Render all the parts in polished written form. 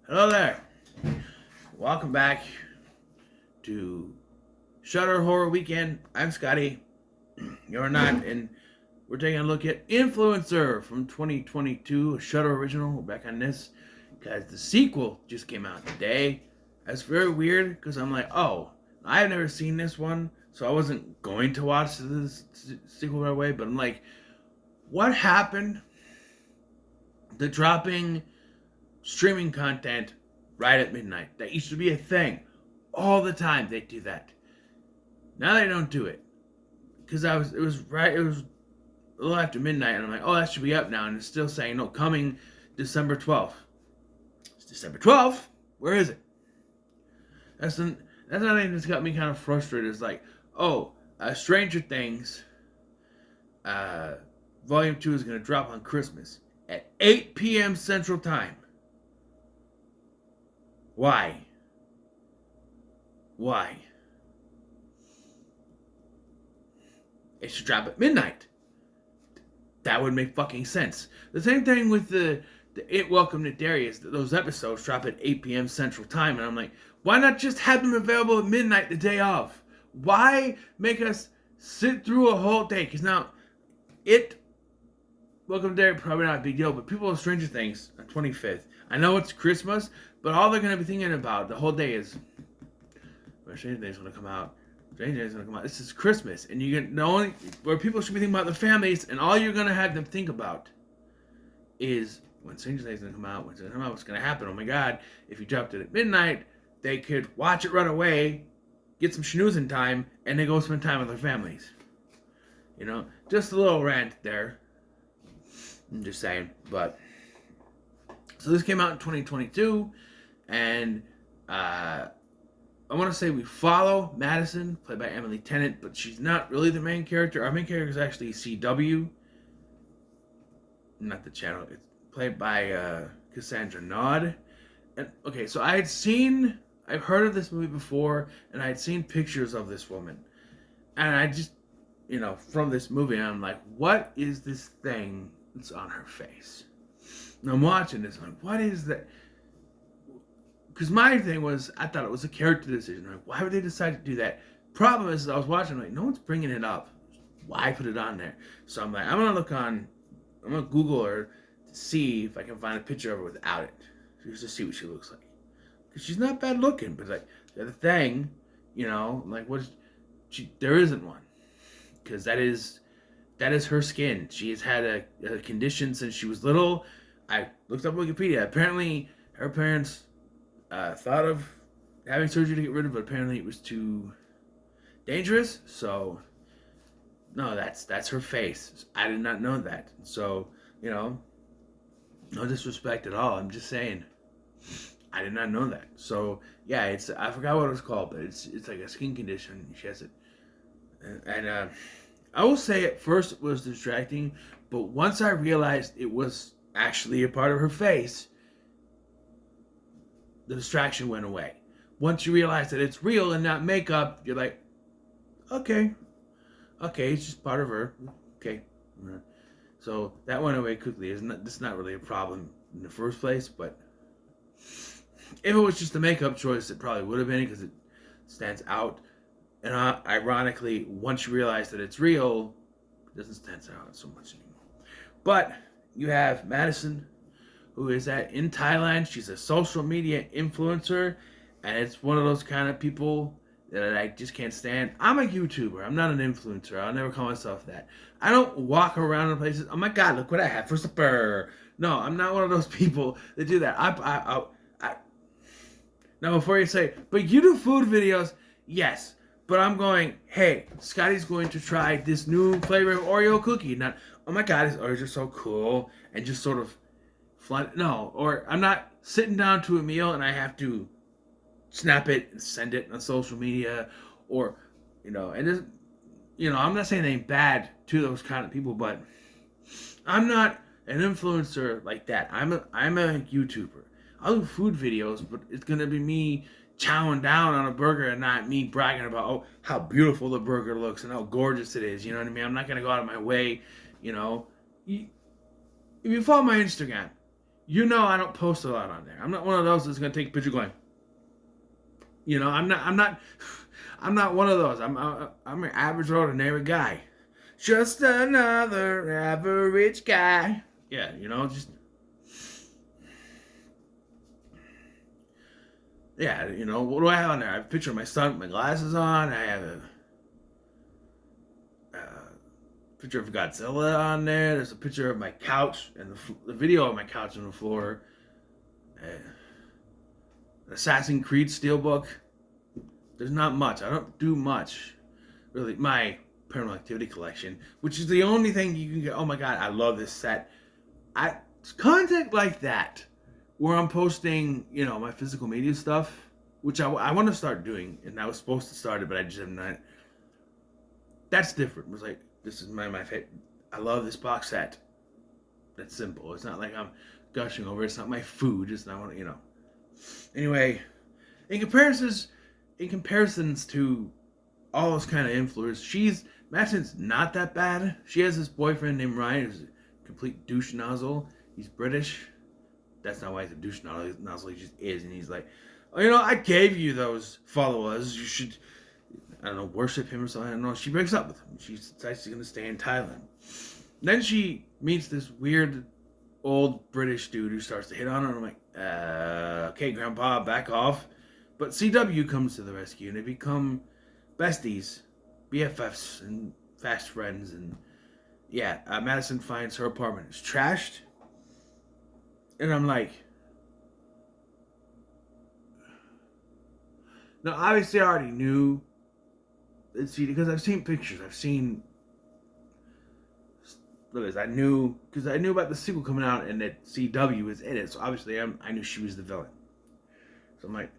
Hello there. Welcome back to Shudder Horror Weekend. I'm Scotty. You're not, and we're taking a look at Influencer from 2022, a Shudder original. We're back on this because the sequel just came out today. That's very weird because I'm like, oh, I've never seen this one, so I wasn't going to watch this sequel right away. But I'm like, what happened to dropping streaming content right at midnight? That used to be a thing. All the time they do that. Now they don't do it. Because it was a little after midnight, and I'm like, oh, that should be up now. And it's still saying, no, coming December 12th. It's December 12th? Where is it? That's another thing that's got me kind of frustrated. It's like, oh, Stranger Things, Volume 2 is going to drop on Christmas at 8 p.m. Central Time. Why? It should drop at midnight. That would make fucking sense. The same thing with the It Welcome to Darius. Those episodes drop at 8 p.m. Central Time. And I'm like, why not just have them available at midnight the day of? Why make us sit through a whole day? Because now, Welcome to Darius, probably not a big deal, but people of Stranger Things on 25th. I know it's Christmas, but all they're going to be thinking about the whole day is, when Stranger Things is going to come out. Stranger Things is going to come out. This is Christmas. And you get where people should be thinking about their families, and all you're going to have them think about is when Stranger Things is going to come out, what's going to happen. Oh my God, if you dropped it at midnight, they could watch it right away, get some schnoozing time, and then go spend time with their families. You know, just a little rant there. I'm just saying. But so this came out in 2022, and I want to say we follow Madison, played by Emily Tennant, but she's not really the main character. Our main character is actually CW, not the channel. It's played by Cassandra Nod. And okay, so I've heard of this movie before, and I had seen pictures of this woman, and I just, from this movie, and I'm like, what is this thing that's on her face? And I'm watching this, I'm like, what is that? Because my thing was, I thought it was a character decision. Like, why would they decide to do that? Problem is, I was watching, like, no one's bringing it up. Why put it on there? So I'm like, I'm gonna Google her to see if I can find a picture of her without it, just to see what she looks like. Because she's not bad looking, but like the other thing, like there isn't one. Because that is her skin. She has had a condition since she was little. I looked up Wikipedia. Apparently, her parents thought of having surgery to get rid of it, but apparently it was too dangerous. So, no, that's her face. I did not know that. So, no disrespect at all. I'm just saying, I did not know that. So, yeah, I forgot what it was called, but it's like a skin condition. She has it, and I will say at first it was distracting, but once I realized it was actually a part of her face, the distraction went away. Once you realize that it's real and not makeup, you're like, okay, it's just part of her. Okay. So that went away quickly. It's not really a problem in the first place, but if it was just a makeup choice, it probably would have been, because it stands out. And ironically, once you realize that it's real, it doesn't stand out so much anymore. But you have Madison, who is in Thailand. She's a social media influencer, and it's one of those kind of people that I just can't stand. I'm a YouTuber. I'm not an influencer. I'll never call myself that. I don't walk around in places, oh my God, look what I have for supper. No, I'm not one of those people that do that. Now, before you say, but you do food videos, yes. But I'm going, hey, Scotty's going to try this new flavor of Oreo cookie. Not, oh my God, his Oreos are so cool. And just sort of no, or I'm not sitting down to a meal and I have to snap it and send it on social media, or, and just, I'm not saying anything bad to those kind of people, but I'm not an influencer like that. I'm a YouTuber. I'll do food videos, but it's going to be me chowing down on a burger and not me bragging about, oh, how beautiful the burger looks and how gorgeous it is. You know what I mean? I'm not going to go out of my way, If you follow my Instagram, You know, I don't post a lot on there. I'm not one of those that's gonna take a picture going. You know, I'm not one of those. I'm an average, ordinary guy. Just another average guy. Yeah, you know, just yeah, you know, what do I have on there? I have a picture of my son with my glasses on. I have a picture of Godzilla on there. There's a picture of my couch and the video of my couch on the floor. An Assassin's Creed Steelbook. There's not much. I don't do much, really. My Paranormal Activity collection, which is the only thing you can get. Oh my god, I love this set. Content like that, where I'm posting, you know, my physical media stuff, which I want to start doing, and I was supposed to start it, but I just have not. That's different. It was like, this is my favorite. I love this box set. That's simple. It's not like I'm gushing over it. It's not my food. It's not, you know. Anyway, in comparisons to all those kind of influencers, Madison's not that bad. She has this boyfriend named Ryan who's a complete douche nozzle. He's British. That's not why he's a douche nozzle. He just is, and he's like, oh, you know, I gave you those followers. You should, I don't know, worship him or something. I don't know. She breaks up with him. She decides she's going to stay in Thailand. Then she meets this weird old British dude who starts to hit on her. And I'm like, okay, Grandpa, back off. But CW comes to the rescue, and they become besties, BFFs, and fast friends. And yeah, Madison finds her apartment is trashed. And I'm like, now obviously I already knew. See, because I've seen pictures. I knew about the sequel coming out and that CW was in it. So obviously I knew she was the villain. So I'm like,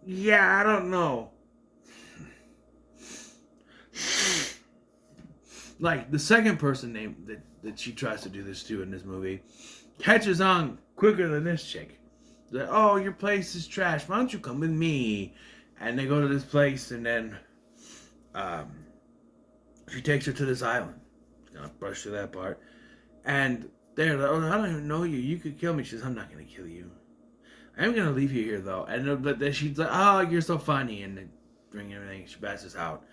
yeah, I don't know. Like the second person name that she tries to do this to in this movie catches on quicker than this chick. They're like, oh, your place is trash. Why don't you come with me? And they go to this place, and then she takes her to this island. Gonna brush through that part. And they're like, oh, I don't even know you. You could kill me. She says, I'm not gonna kill you. I'm gonna leave you here though. And but then she's like, oh, you're so funny, and they bring everything. She passes out,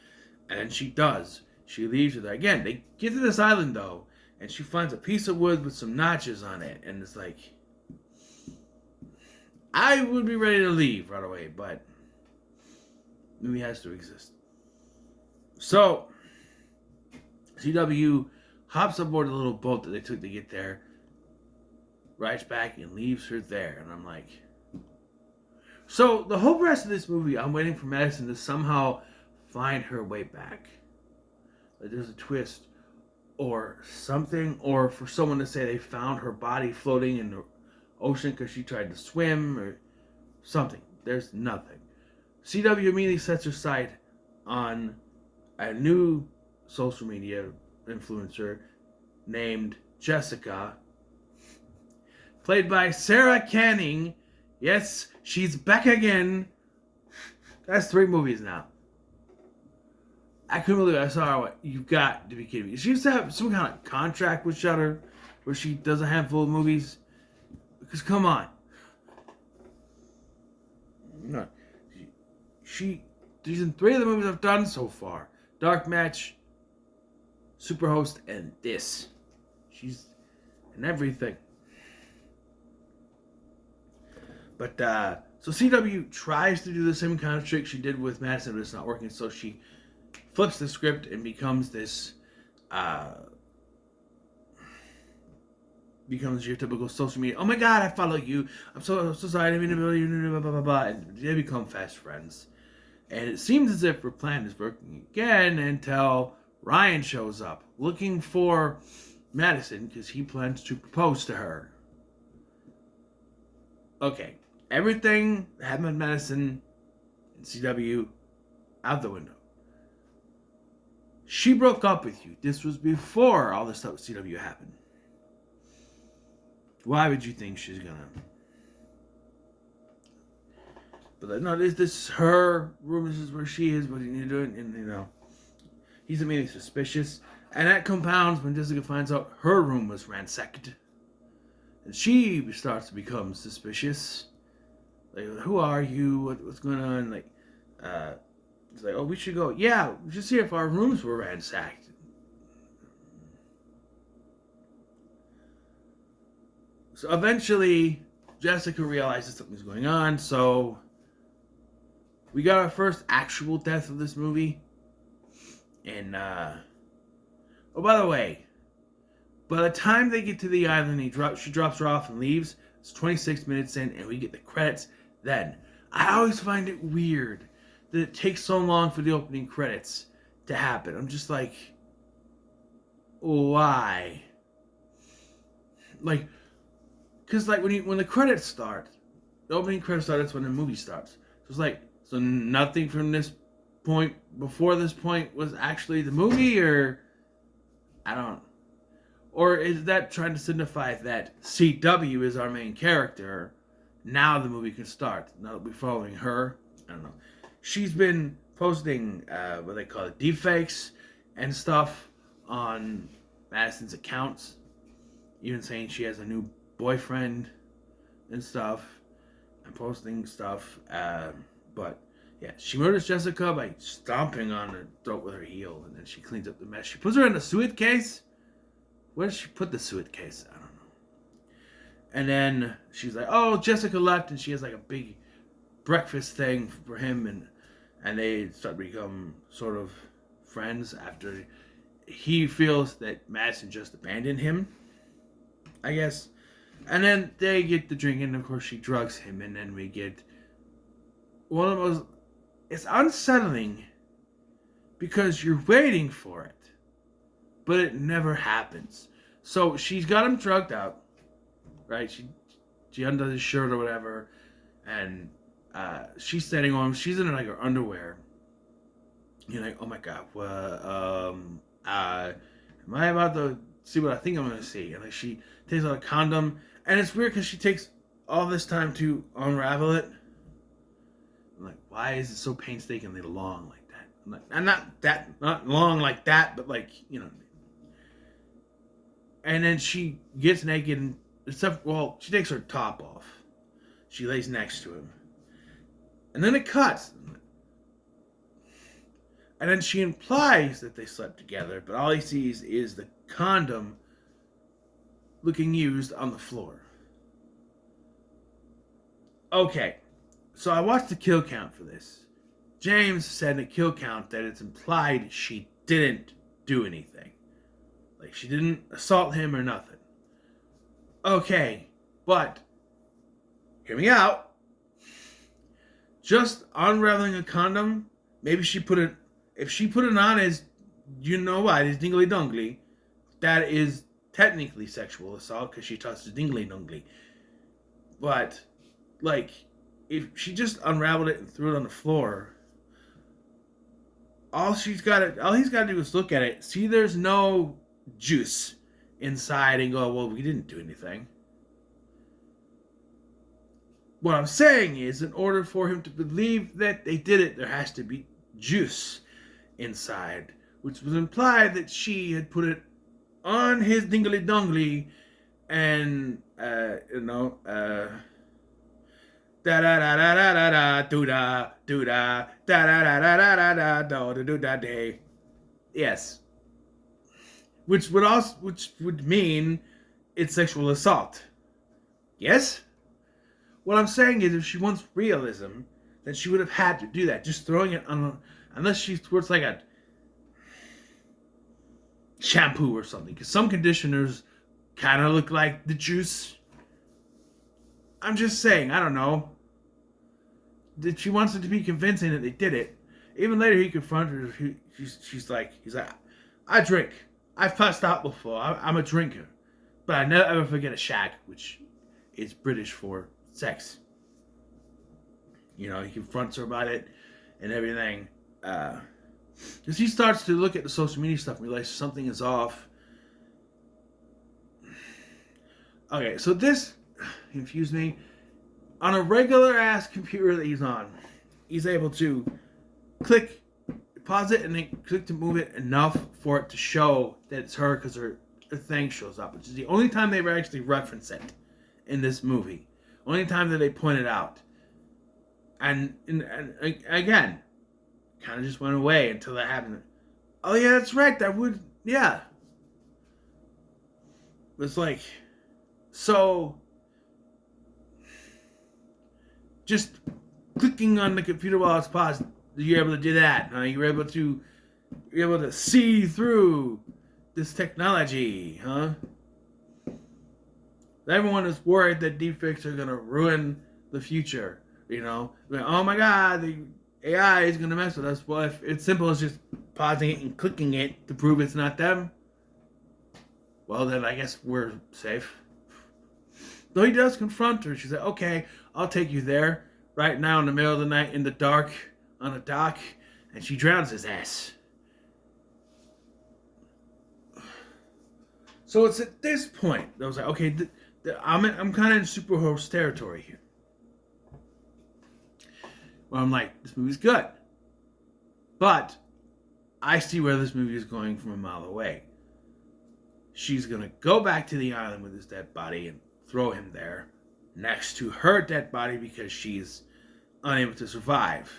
and then she does. She leaves her there again. They get to this island though, and she finds a piece of wood with some notches on it, and it's like, I would be ready to leave right away, but the movie has to exist. So CW hops aboard the little boat that they took to get there, rides back, and leaves her there. And I'm like, so the whole rest of this movie, I'm waiting for Madison to somehow find her way back. Like there's a twist or something, or for someone to say they found her body floating in the ocean because she tried to swim or something. There's nothing. CW immediately sets her sight on a new social media influencer named Jessica, played by Sarah Canning. Yes, she's back again. That's 3 movies now. I couldn't believe I saw her. What, you've got to be kidding me. She used to have some kind of contract with Shudder where she does a handful of movies. Because come on. No. She's in 3 of the movies I've done so far. Dark Match, Superhost, and this. She's in everything. But, so CW tries to do the same kind of trick she did with Madison, but it's not working. So she flips the script and becomes this, becomes your typical social media. Oh my god, I follow you. I'm so sorry. I didn't mean to blah, blah, blah, blah, blah. And they become fast friends. And it seems as if her plan is working again until Ryan shows up looking for Madison because he plans to propose to her. Okay, everything that happened with Madison and CW out the window. She broke up with you. This was before all this stuff with CW happened. Why would you think she's gonna? But no, this is her room. This is where she is. What are you doing? And you know, he's immediately suspicious, and that compounds when Jessica finds out her room was ransacked. And she starts to become suspicious. Like, who are you? What's going on? Like, it's like, oh, we should go. Yeah, we should see if our rooms were ransacked. So eventually, Jessica realizes something's going on. So we got our first actual death of this movie. And, oh, by the way, by the time they get to the island, she drops her off and leaves. It's 26 minutes in, and we get the credits then. I always find it weird that it takes so long for the opening credits to happen. I'm just like, why? Like, because like when the credits start, the opening credits start, that's when the movie starts. So it's like, so nothing from this point, before this point, was actually the movie, or I don't. Or is that trying to signify that CW is our main character? Now the movie can start. Now that we're following her, I don't know. She's been posting what they call it, deepfakes and stuff on Madison's accounts, even saying she has a new boyfriend and stuff, and posting stuff. But yeah, she murders Jessica by stomping on her throat with her heel, and then she cleans up the mess. She puts her in a suitcase. Where did she put the suitcase? I don't know. And then she's like, oh, Jessica left, and she has like a big breakfast thing for him, and they start to become sort of friends after he feels that Madison just abandoned him, I guess. And then they get the drinking, and of course she drugs him, and then we get one of those. It's unsettling because you're waiting for it, but it never happens. So she's got him drugged out, right? She undoes his shirt or whatever, and she's standing on him. She's in like her underwear. You're like, oh my god, am I about to see what I think I'm gonna see? And like she takes out a condom, and it's weird because she takes all this time to unravel it. I'm like, why is it so painstakingly long like that? I'm like, and not long like that, but like, you know. And then she gets naked, and she takes her top off. She lays next to him. And then it cuts. And then she implies that they slept together, but all he sees is the condom looking used on the floor. Okay, so I watched the kill count for this. James said in the kill count that it's implied she didn't do anything. Like, she didn't assault him or nothing. Okay, but hear me out. Just unraveling a condom, maybe if she put it on as, you know what, as dingly dongly, that is technically sexual assault because she touched his dingly dongly. But, like, if she just unraveled it and threw it on the floor, all he's got to do is look at it, see there's no juice inside, and go, well, we didn't do anything. What I'm saying is, in order for him to believe that they did it, there has to be juice inside, which was implied that she had put it on his dingly dongly, and da da da da da da da do da do da da da da da da da da do da day. Yes. Which would mean it's sexual assault. Yes? What I'm saying is, if she wants realism, then she would have had to do that. Just throwing it on, unless she squirts like a shampoo or something. Because some conditioners kind of look like the juice. I'm just saying, I don't know. That she wants it to be convincing that they did it. Even later, he confronted her. He's like, I drink. I've passed out before. I'm a drinker. But I never ever forget a shag, which is British for sex. You know, he confronts her about it and everything. Because he starts to look at the social media stuff and realize something is off. Okay, so this confused me. On a regular ass computer that he's on, he's able to pause it and then click to move it enough for it to show that it's her, because her thing shows up, which is the only time they ever actually reference it. in this movie. Only time that they pointed out. And again, kind of just went away until that happened. Oh yeah, that's right. That would, yeah. It's like, so just clicking on the computer while it's paused, you're able to do that. You're able to see through this technology, huh? Everyone is worried that deepfakes are gonna ruin the future. Like, oh my God, the AI is gonna mess with us. Well, if it's simple as just pausing it and clicking it to prove it's not them, well then I guess we're safe. Though he does confront her. She's like, okay, I'll take you there right now in the middle of the night in the dark on a dock, and she drowns his ass. So it's at this point that I was like, okay, I'm kind of in superhero territory here. Where I'm like, this movie's good. But I see where this movie is going from a mile away. She's going to go back to the island with his dead body and throw him there next to her dead body because she's unable to survive.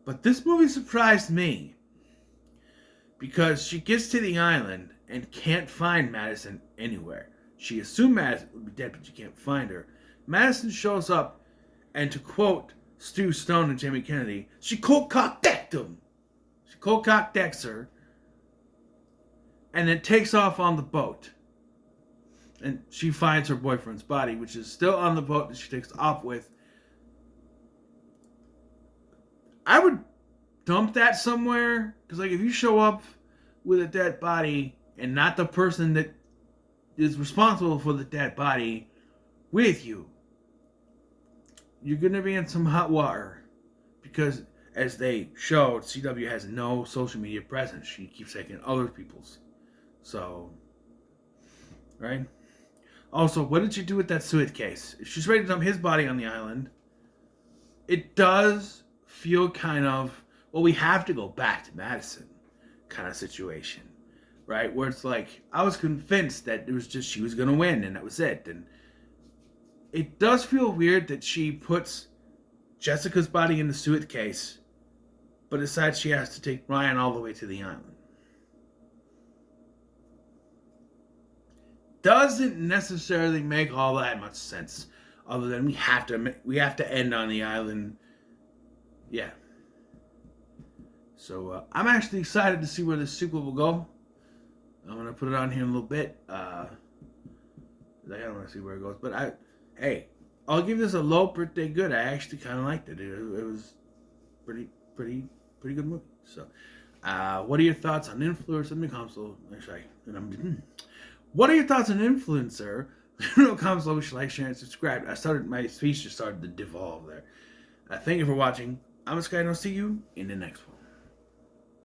But this movie surprised me because she gets to the island and can't find Madison anywhere. She assumed Madison would be dead, but she can't find her. Madison shows up, and to quote Stu Stone and Jamie Kennedy, she cold-cock-decked him. She cold-cock-decks her, and then takes off on the boat. And she finds her boyfriend's body, which is still on the boat that she takes off with. I would dump that somewhere, because like if you show up with a dead body and not the person that is responsible for the dead body with you, you're going to be in some hot water. Because as they showed, CW has no social media presence. She keeps taking other people's. So, right? Also, what did you do with that suitcase? If she's ready to dump his body on the island, it does feel kind of, well, we have to go back to Madison kind of situation. Right? Where it's like, I was convinced that it was just she was going to win and that was it. And it does feel weird that she puts Jessica's body in the suitcase, but decides she has to take Ryan all the way to the island. Doesn't necessarily make all that much sense, other than we have to end on the island. Yeah. So I'm actually excited to see where this sequel will go. I'm going to put it on here in a little bit. I don't want to see where it goes. But I'll give this a low pretty good. I actually kind of liked it. It was pretty good movie. So, what are your thoughts on Influencer in the console? What are your thoughts on Influencer? No console, which like, share, and subscribe. My speech just started to devolve there. Thank you for watching. I'm Sky, and I'll see you in the next one.